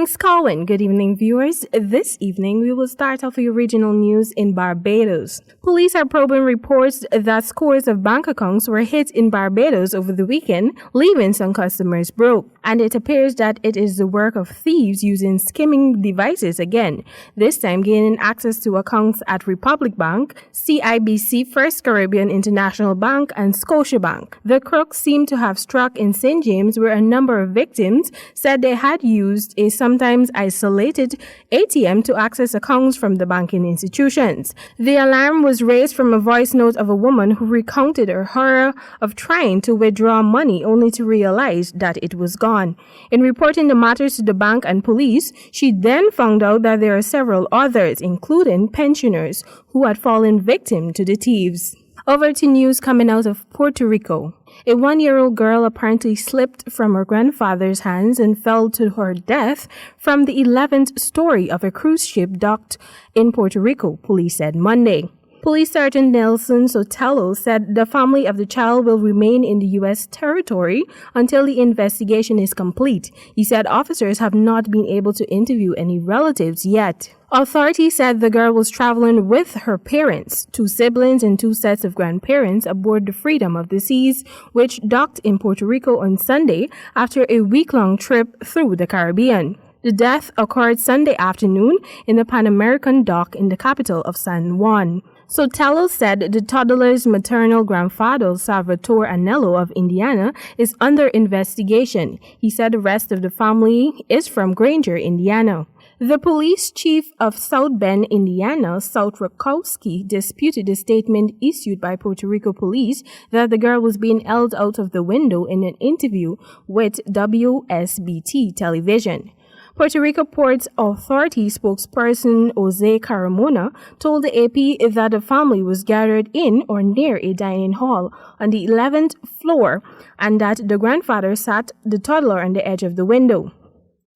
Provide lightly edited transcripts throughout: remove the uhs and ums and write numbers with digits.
Thanks, Colin. Good evening, viewers. This evening, we will start off with regional news in Barbados. Police are probing reports that scores of bank accounts were hit in Barbados over the weekend, leaving some customers broke. And it appears that it is the work of thieves using skimming devices again, this time gaining access to accounts at Republic Bank, CIBC, First Caribbean International Bank, and Scotiabank. The crooks seem to have struck in St. James, where a number of victims said they had used a sometimes isolated ATM to access accounts from the banking institutions. The alarm was raised from a voice note of a woman who recounted her horror of trying to withdraw money only to realize that it was gone. In reporting the matters to the bank and police, she then found out that there are several others, including pensioners, who had fallen victim to the thieves. Over to news coming out of Puerto Rico. A 1-year-old girl apparently slipped from her grandfather's hands and fell to her death from the 11th story of a cruise ship docked in Puerto Rico, police said Monday. Police Sergeant Nelson Sotelo said the family of the child will remain in the U.S. territory until the investigation is complete. He said officers have not been able to interview any relatives yet. Authorities said the girl was traveling with her parents, 2 siblings and 2 sets of grandparents aboard the Freedom of the Seas, which docked in Puerto Rico on Sunday after a week-long trip through the Caribbean. The death occurred Sunday afternoon in the Pan American dock in the capital of San Juan. Sotelo said the toddler's maternal grandfather, Salvatore Anello of Indiana, is under investigation. He said the rest of the family is from Granger, Indiana. The police chief of South Bend, Indiana, South Rakowski, disputed the statement issued by Puerto Rico police that the girl was being held out of the window in an interview with WSBT television. Puerto Rico Port Authority spokesperson Jose Carmona told the AP that the family was gathered in or near a dining hall on the 11th floor and that the grandfather sat the toddler on the edge of the window.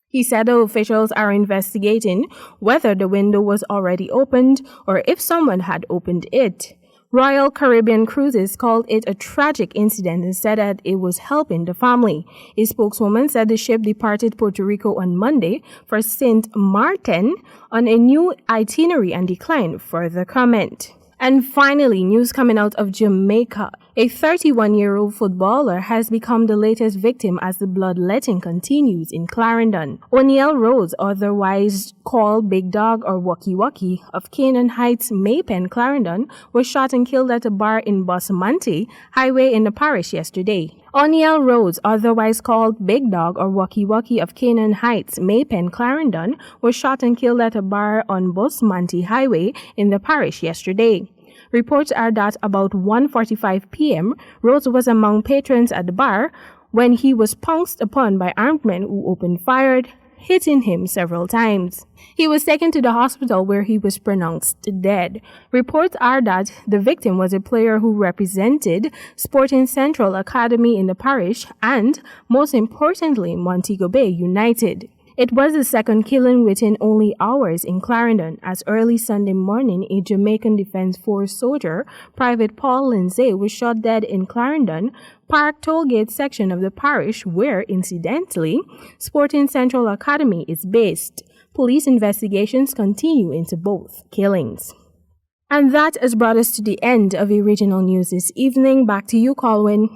He said the officials are investigating whether the window was already opened or if someone had opened it. Royal Caribbean Cruises called it a tragic incident and said that it was helping the family. A spokeswoman said the ship departed Puerto Rico on Monday for St. Martin on a new itinerary and declined further comment. And finally, news coming out of Jamaica. A 31-year-old footballer has become the latest victim as the bloodletting continues in Clarendon. O'Neill Rhodes, otherwise called Big Dog or Wacky Wacky, of Canaan Heights, Maypen, Clarendon, was shot and killed at a bar in Busmanti Highway in the parish yesterday. O'Neill Rhodes, otherwise called Big Dog or Wacky Wacky of Canaan Heights, Maypen, Clarendon, was shot and killed at a bar on Busmanti Highway in the parish yesterday. Reports are that about 1:45 p.m., Rhodes was among patrons at the bar when he was pounced upon by armed men who opened fire, hitting him several times. He was taken to the hospital where he was pronounced dead. Reports are that the victim was a player who represented Sporting Central Academy in the parish and, most importantly, Montego Bay United. It was the second killing within only hours in Clarendon, as early Sunday morning a Jamaican Defense Force soldier, Private Paul Lindsay, was shot dead in Clarendon Park Tollgate section of the parish where, incidentally, Sporting Central Academy is based. Police investigations continue into both killings. And that has brought us to the end of the regional news this evening. Back to you, Colwyn.